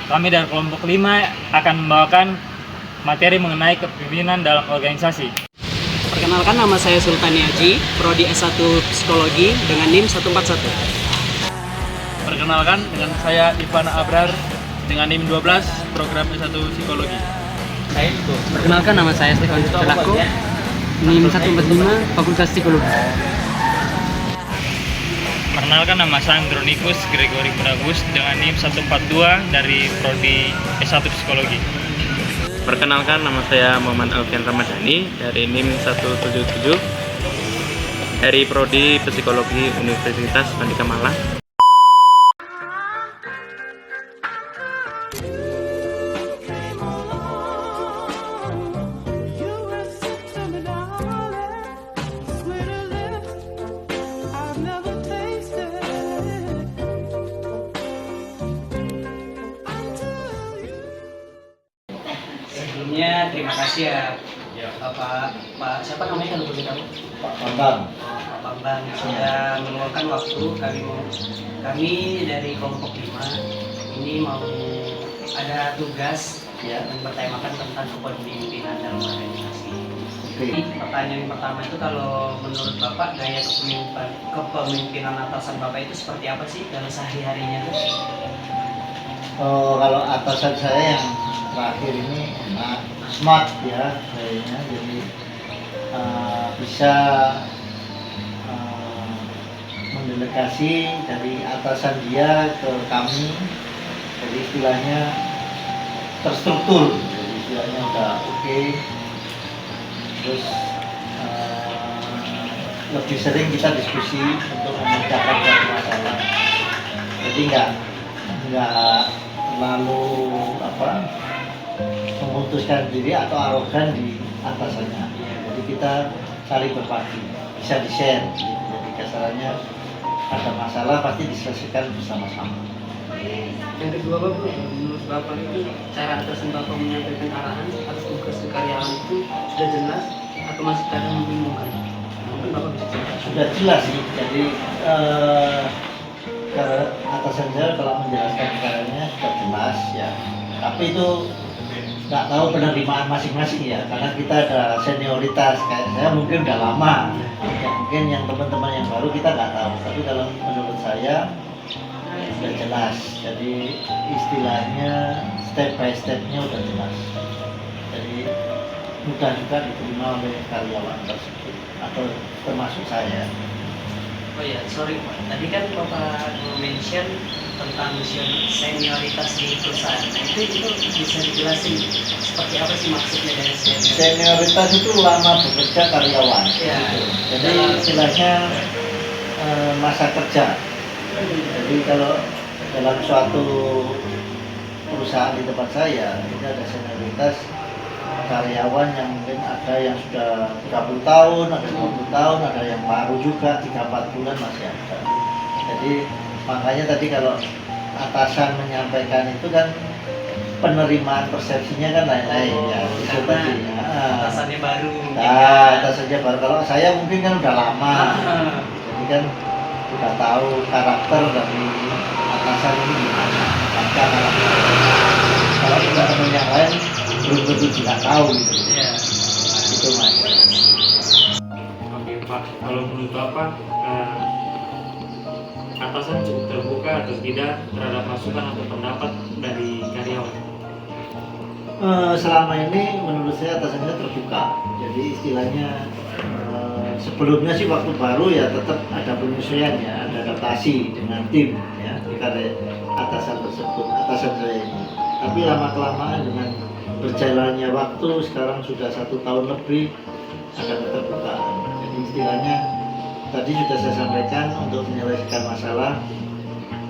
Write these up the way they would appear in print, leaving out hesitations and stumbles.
Kami dari kelompok 5 akan membawakan materi mengenai kepemimpinan dalam organisasi. Perkenalkan, nama saya Sultani Aji, Prodi S1 Psikologi dengan NIM 141. Perkenalkan, dengan saya Ivana Abrar dengan NIM 12, program S1 Psikologi. Perkenalkan, nama saya Stefan Celako, NIM 145, Fakultas Psikologi. Perkenalkan, nama saya Andronikus Gregory Muragus dengan NIM 142 dari Prodi S1 Psikologi. Perkenalkan, nama saya Muhammad Alfian Ramadhani dari NIM 177 dari Prodi Psikologi Universitas Andika Malang. Sebelumnya terima kasih ya Pak siapa namanya kalau boleh tahu? Pak Bambang. Pak Bambang sudah meluangkan waktu. Kami dari kelompok 5 ini mau ada tugas ya yang bertemakan tentang kepemimpinan dalam organisasi. Jadi pertanyaan yang pertama itu, kalau menurut Bapak gaya kepemimpinan atasan Bapak itu seperti apa sih dalam sehari-harinya tuh? Kalau atasan saya yang terakhir ini smart ya kayaknya, jadi bisa mendelegasi dari atasan dia ke kami, jadi istilahnya terstruktur, jadi istilahnya udah oke. Terus lebih sering kita diskusi untuk memecahkan suatu masalah, jadi nggak terlalu memutuskan diri atau arogan di atasannya. Jadi kita saling berbagi, bisa di-share. Jadi kasarannya ada masalah pasti diselesaikan bersama-sama. Yang kedua, Bapak, menurut Bapak itu cara atasan Bapak menyampaikan arahan atau tugas ke karyawan itu sudah jelas atau masih kadang membingungkan? Mungkin Bapak bisa cerita. Sudah jelas sih, jadi ke atasan saya kalau menjelaskan caranya sudah jelas ya. Tapi itu nggak tahu penerimaan masing-masing ya, karena kita ada senioritas. Kayak saya mungkin udah lama ya, mungkin yang teman-teman yang baru kita nggak tahu, tapi kalau menurut saya sudah jelas. Jadi istilahnya step by stepnya udah jelas, jadi mudah juga diterima oleh karyawan tersebut atau termasuk saya. Oh ya, sorry Pak. Tadi kan Bapak mention tentang senioritas di perusahaan. Itu bisa dijelasin seperti apa sih maksudnya dari senioritas? Senioritas itu lama bekerja karyawan. Ya, Gitu. Jadi istilahnya masa kerja. Jadi kalau dalam suatu perusahaan di tempat saya, ini ada senioritas karyawan yang mungkin ada yang sudah 30 tahun, ada 20 tahun, ada yang baru juga 3-4 bulan masih ada. Jadi makanya tadi kalau atasan menyampaikan itu kan penerimaan persepsinya kan lain-lain ya. Itu tadi. Atasannya baru. Atasannya baru. Kalau saya mungkin kan udah lama. Jadi kan udah tahu karakter dari atasan ini gimana. Maka kalau teman-teman yang lain belum tentu juga tahu gitu. Ya. Itu Mas. Oke Pak, kalau menurut Bapak atasan cukup terbuka atau tidak terhadap masukan atau pendapat dari karyawan? Selama ini menurut saya atasannya terbuka. Jadi istilahnya sebelumnya sih waktu baru ya tetap ada penyesuaian ya, ada adaptasi dengan tim ya dari atasan tersebut, atasan saya ini. Tapi lama kelamaan dengan berjalannya waktu, sekarang sudah 1 tahun lebih, ada keterbukaan. Jadi istilahnya tadi sudah saya sampaikan, untuk menyelesaikan masalah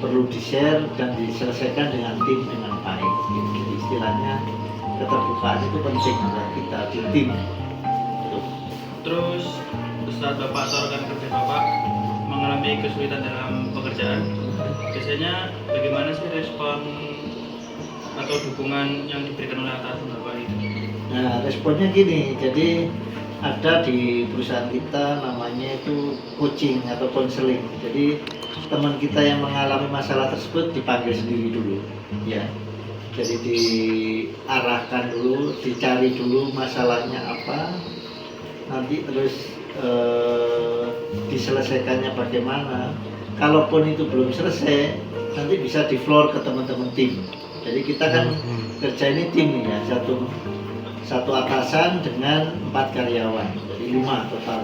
perlu di-share dan diselesaikan dengan tim dengan baik. Jadi istilahnya keterbukaan itu penting buat kita di tim. Terus saat Bapak atau rekan kerja Bapak mengalami kesulitan dalam pekerjaan, biasanya bagaimana sih respon atau dukungan yang diberikan oleh atasan Bapak itu? Nah, responnya gini, jadi ada di perusahaan kita namanya itu coaching atau konseling. Jadi teman kita yang mengalami masalah tersebut dipanggil sendiri dulu, ya. Jadi diarahkan dulu, dicari dulu masalahnya apa, nanti terus diselesaikannya bagaimana. Kalaupun itu belum selesai, nanti bisa di floor ke teman-teman tim. Jadi kita kan kerja ini tim ya, satu atasan dengan 4 karyawan, jadi 5 total.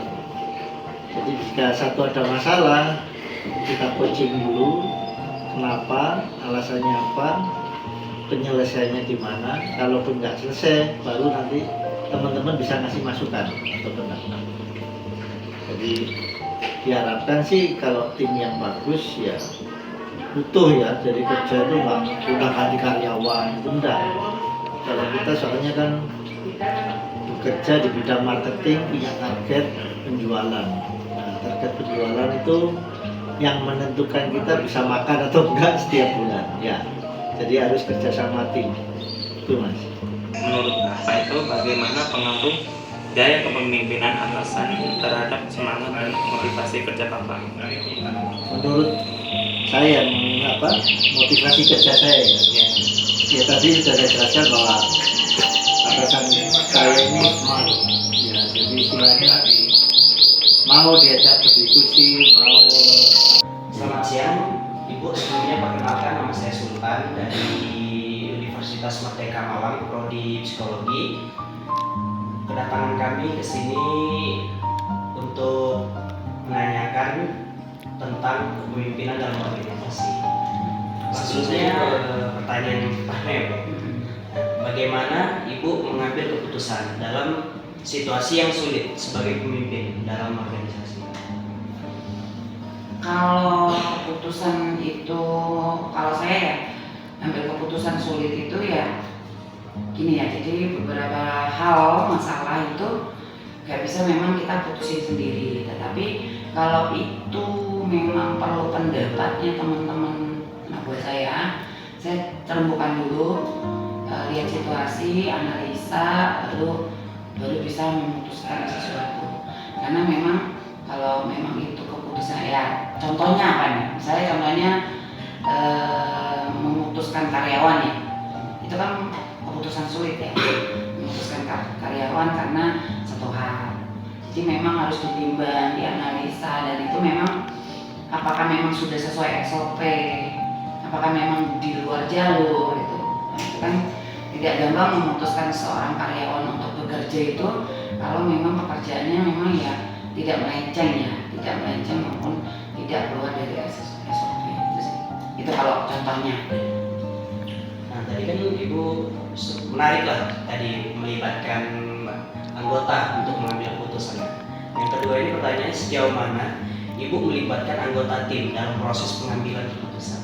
Jadi jika satu ada masalah, kita coaching dulu, kenapa, alasannya apa, penyelesaiannya di mana. Kalaupun nggak selesai, baru nanti teman-teman bisa ngasih masukan atau pendapat. Jadi diharapkan sih kalau tim yang bagus ya butuh ya, jadi kerja itu nggak udah ganti karyawan itu enggak. Kalau kita soalnya kan bekerja di bidang marketing, punya target penjualan. Nah, target penjualan itu yang menentukan kita bisa makan atau enggak setiap bulan ya. Jadi harus kerja sama tim itu Mas. Menurut Bapak itu bagaimana pengaruh gaya kepemimpinan atasan terhadap semangat dan motivasi kerja Bapak? Menurut saya motivasi kerja saya ya tadi sudah saya jelaskan bahwa atasan saya ini smart ya, jadi istilahnya mau diajak berdiskusi, mau. Selamat siang, Ibu. Sebelumnya perkenalkan, nama saya Sultan dari Universitas Merdeka Malang, Prodi Psikologi. Kedatangan kami ke sini untuk menanyakan tentang kepemimpinan dalam organisasi. Maksudnya pertanyaan pertama ya, Pak. Bagaimana Ibu mengambil keputusan dalam situasi yang sulit sebagai pemimpin dalam organisasi? Kalau keputusan itu, kalau saya ya ambil keputusan sulit itu ya gini ya, jadi beberapa hal masalah itu nggak bisa memang kita putusin sendiri, tetapi kalau itu memang perlu pendapatnya teman-teman, nah buat saya terembukan dulu, lihat situasi, analisa, lalu baru bisa memutuskan sesuatu. Karena memang kalau memang itu keputusan ya, contohnya apa nih? Misalnya contohnya memutuskan karyawan ya, itu kan keputusan sulit ya, memutuskan karyawan karena satu hal. Jadi memang harus ditimbang, dianalisa, dan itu memang apakah memang sudah sesuai SOP, apakah memang di luar jalur itu. Nah, itu kan tidak gampang memutuskan seorang karyawan untuk bekerja itu kalau memang pekerjaannya memang ya tidak melenceng maupun tidak keluar dari SOP itu sih. Itu kalau contohnya. Nah, tadi kan Ibu menarik lah tadi melibatkan anggota untuk mengambil keputusan. Yang kedua ini pertanyaannya, sejauh mana Ibu melibatkan anggota tim dalam proses pengambilan keputusan?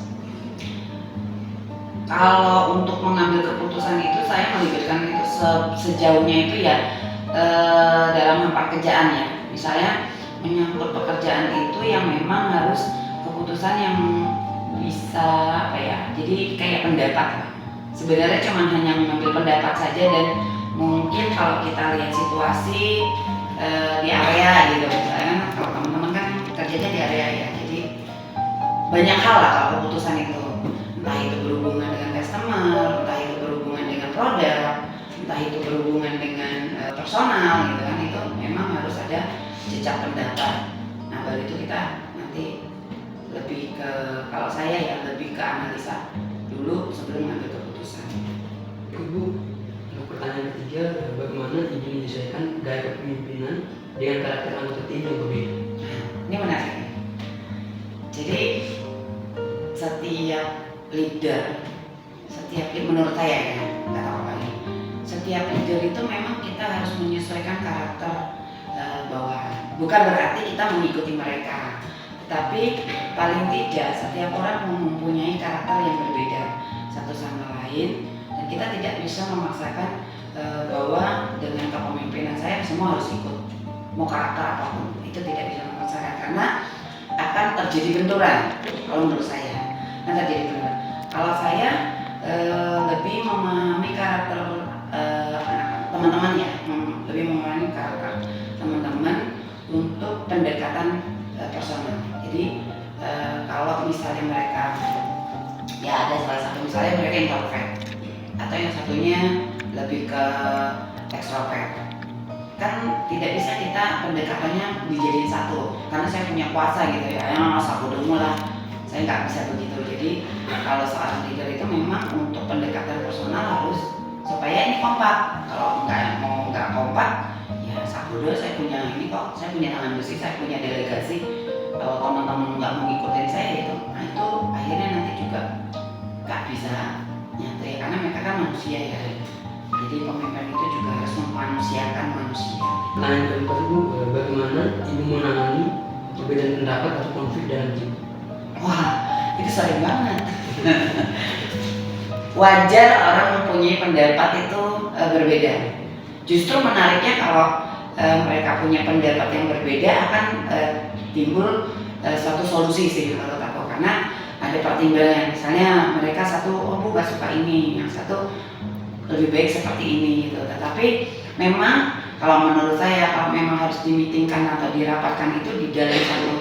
Kalau untuk mengambil keputusan itu saya melibatkan itu sejauhnya itu ya dalam hal pekerjaan ya. Misalnya menyangkut pekerjaan itu yang memang harus keputusan yang bisa apa ya, jadi kayak pendapat. Sebenarnya cuma hanya mengambil pendapat saja, dan mungkin kalau kita lihat situasi di area gitu, misalnya kalau teman-teman kan kerjanya di area ya, jadi banyak hal lah kalau keputusan itu, entah itu berhubungan dengan customer, entah itu berhubungan dengan produk, entah itu berhubungan dengan personal gitu kan, itu memang harus ada jejak pendapat. Nah baru itu kita nanti lebih ke, kalau saya ya lebih ke analisa dulu sebelum mengambil keputusan. Ibu, untuk pertanyaan ketiga, bagaimana Ibu menyesuaikan gaya kepemimpinan dengan karakter anggota tim yang berbeda? Ini menarik. Jadi setiap leader, menurut saya ya, nggak tahu apa ini, setiap leader itu memang kita harus menyesuaikan karakter bawahan. Bukan berarti kita mengikuti mereka, tapi paling tidak setiap orang mempunyai karakter yang berbeda satu sama lain, dan kita tidak bisa memaksakan bahwa dengan kepemimpinan saya semua harus ikut, mau karakter apapun, itu tidak bisa memaksakan, karena akan terjadi benturan. Kalau menurut saya akan terjadi benturan. Kalau saya lebih memahami karakter teman-teman ya, lebih memahami karakter teman-teman untuk pendekatan personal. Jadi kalau misalnya mereka ya ada salah satu, misalnya mereka introvert, atau yang satunya lebih ke ekstrovert. Kan tidak bisa kita pendekatannya dijadiin satu, karena saya punya kuasa gitu ya, aku dulu lah, saya nggak bisa begitu. Jadi kalau seorang leader itu memang untuk pendekatan personal harus supaya ini kompak. Kalau nggak kompak, ya sabodo, saya punya ini kok, saya punya tangan besi, saya punya delegasi. Kalau teman-teman nggak mau ngikutin saya itu, nah itu akhirnya nanti juga nggak bisa nyantri, karena mereka kan manusia ya. Jadi pemimpin itu juga harus memanusiakan manusia. Pertanyaan keempat Ibu, bagaimana Ibu menangani perbedaan pendapat atau konflik dalam tim? Wah, itu sering banget. Wajar orang mempunyai pendapat itu berbeda. Justru menariknya kalau mereka punya pendapat yang berbeda akan timbul suatu solusi sih menurut aku, karena ada pertimbangan. Misalnya mereka satu, oh Bu gak suka ini, yang satu lebih baik seperti ini gitu. Tetapi memang kalau menurut saya, kalau memang harus dimitingkan atau dirapatkan itu di dalam satu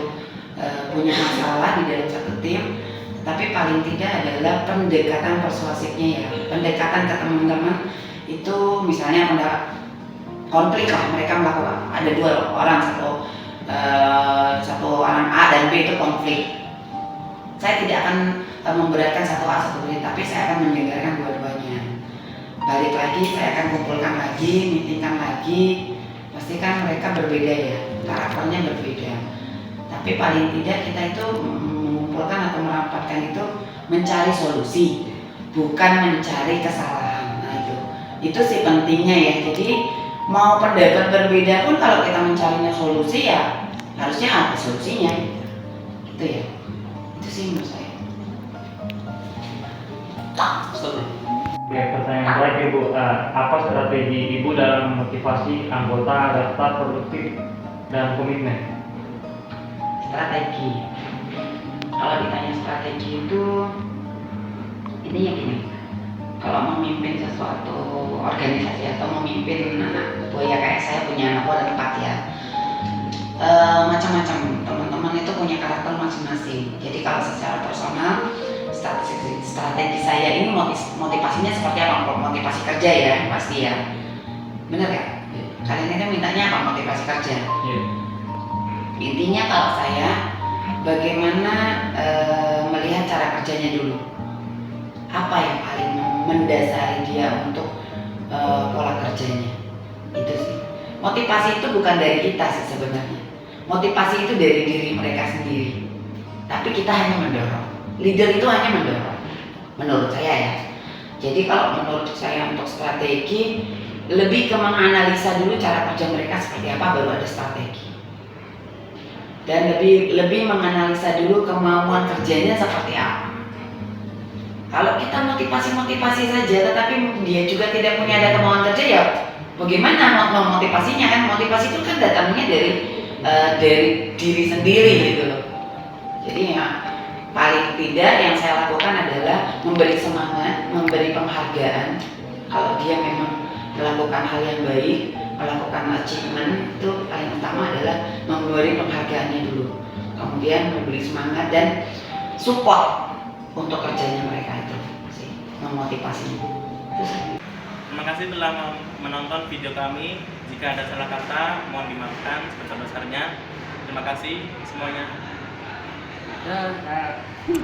punya masalah di dalam satu tim, tapi paling tidak adalah pendekatan persuasifnya ya, pendekatan ke teman-teman itu. Misalnya konflik lah, mereka melakukan, ada dua orang, satu orang A dan B itu konflik. Saya tidak akan memberatkan satu A satu B, tapi saya akan mendengarkan dua-duanya. Balik lagi, saya akan kumpulkan lagi, meetingkan lagi. Pastikan mereka berbeda ya, karakternya berbeda. Tapi paling tidak kita itu mengumpulkan atau merapatkan itu mencari solusi, bukan mencari kesalahan. Nah itu sih pentingnya ya. Jadi mau pendapat berbeda pun kalau kita mencarinya solusi ya harusnya ada solusinya. Gitu ya. Itu sih menurut saya. Oke, pertanyaan terakhir Bu, apa strategi Ibu dalam memotivasi anggota agar tetap produktif dan komitmen? Strategi. Kalau ditanya strategi itu, intinya gini. Kalau memimpin sesuatu organisasi atau memimpin anak buah ya, kayak saya punya anak buah ada 4 ya. Macam-macam, teman-teman itu punya karakter masing-masing. Jadi kalau secara personal, strategi saya ini motivasinya seperti apa? Motivasi kerja ya, pasti ya. Bener ya? Kalian itu mintanya apa? Motivasi kerja. Yeah. Intinya kalau saya, bagaimana melihat cara kerjanya dulu. Apa yang paling mendasari dia untuk pola kerjanya. Itu sih. Motivasi itu bukan dari kita sih sebenarnya. Motivasi itu dari diri mereka sendiri. Tapi kita hanya mendorong. Leader itu hanya mendorong. Menurut saya ya. Jadi kalau menurut saya untuk strategi, lebih ke menganalisa dulu cara kerja mereka seperti apa, baru ada strategi. Dan lebih menganalisa dulu kemauan kerjanya seperti apa. Kalau kita motivasi saja, tetapi dia juga tidak punya ada kemauan kerja, ya bagaimana mau motivasinya kan? Motivasi itu kan datangnya dari diri sendiri gitu loh. Jadi ya paling tidak yang saya lakukan adalah memberi semangat, memberi penghargaan. Kalau dia memang melakukan hal yang baik, melakukan achievement, itu paling utama adalah memberi penghargaannya dulu. Kemudian memberi semangat dan support untuk kerjanya mereka itu sih, memotivasinya. Terima kasih telah menonton video kami. Jika ada salah kata, mohon dimaafkan sebesar-besarnya. Terima kasih semuanya. Dah.